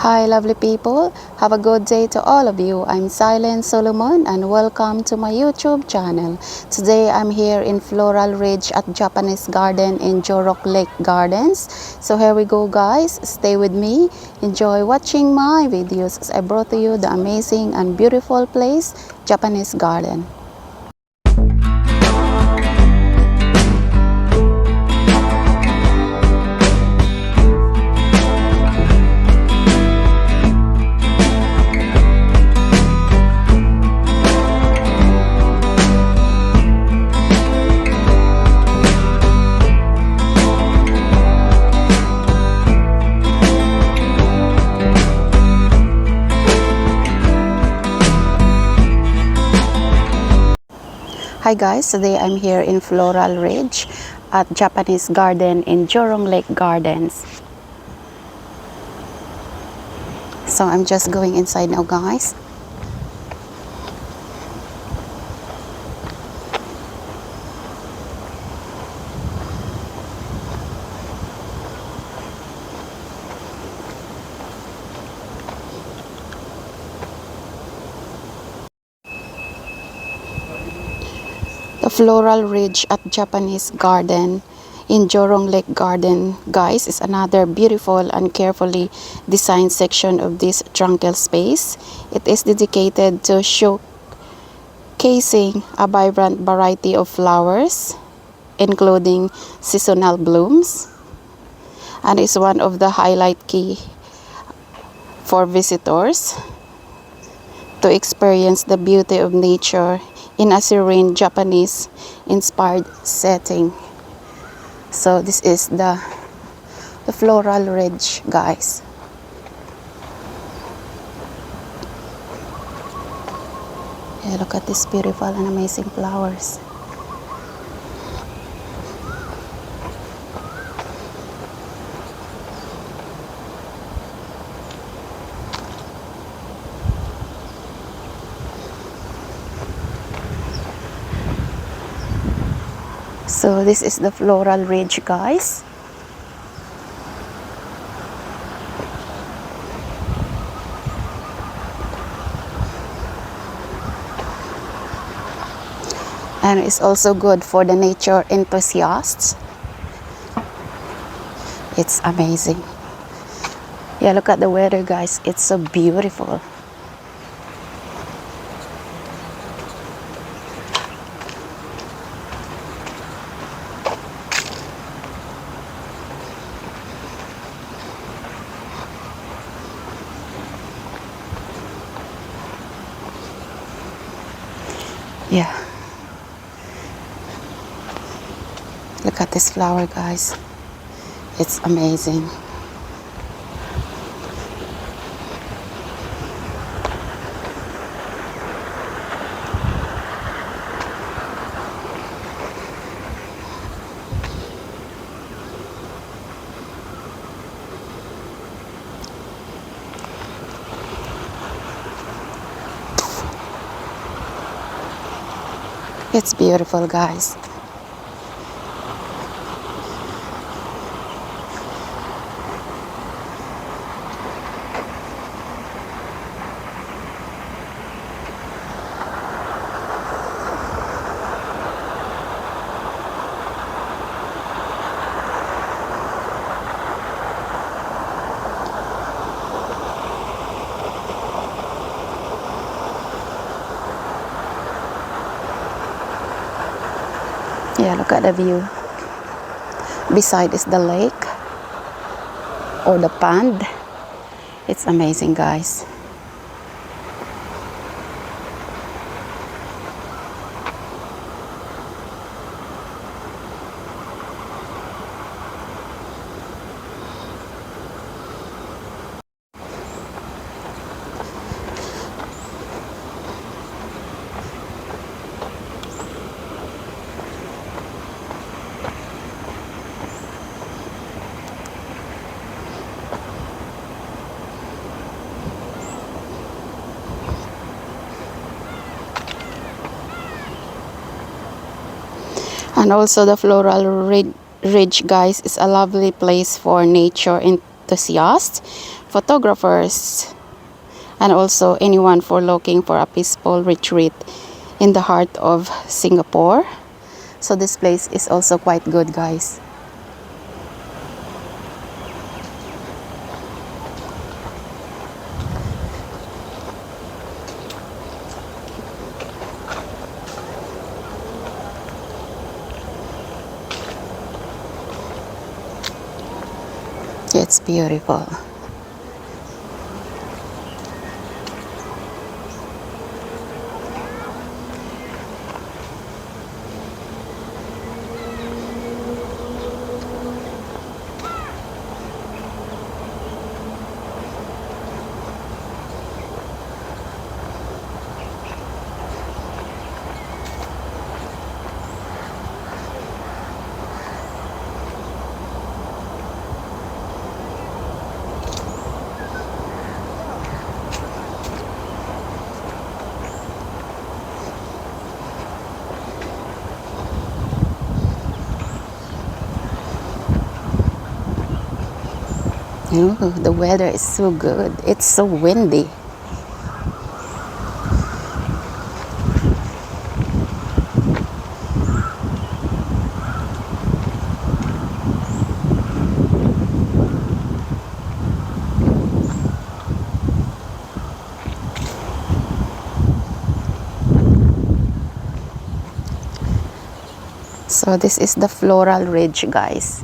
Hi lovely people, have a good day to all of you. I'm Silent Solomon and welcome to my YouTube channel. Today I'm here in Floral Ridge at Japanese Garden in Jurong Lake Gardens. So here we go guys, stay with me, enjoy watching my videos as I brought to you the amazing and beautiful place, Japanese Garden. Hi guys, today I'm here in Floral Ridge at Japanese Garden in Jurong Lake Gardens. So I'm just going inside now guys. The Floral Ridge at Japanese Garden in Jurong Lake Garden, guys, is another beautiful and carefully designed section of this tranquil space. It is dedicated to showcasing a vibrant variety of flowers, including seasonal blooms, and is one of the highlight key for visitors to experience the beauty of nature in a serene Japanese inspired setting. So this is the Floral Ridge, guys. Yeah, look at these beautiful and amazing flowers. So this is the Floral Ridge, guys. And it's also good for the nature enthusiasts. It's amazing. Yeah, look at the weather, guys. It's so beautiful. Yeah, look at this flower, guys. It's amazing. It's beautiful, guys. Yeah, look at the view. Beside is the lake or the pond. It's amazing, guys. And also the Floral Ridge, guys, is a lovely place for nature enthusiasts photographers, and also anyone for looking for a peaceful retreat in the heart of Singapore. So this place is also quite good, guys. It's beautiful. Ooh, the weather is so good. It's so windy. So this is the Floral Ridge, guys.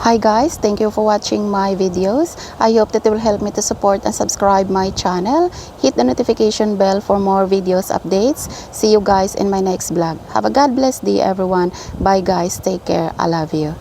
Hi guys, thank you for watching my videos. I hope that it will help me to support and subscribe my channel. Hit the notification bell for more videos updates. See you guys in my next vlog. Have a God bless day everyone. Bye guys, take care. I love you.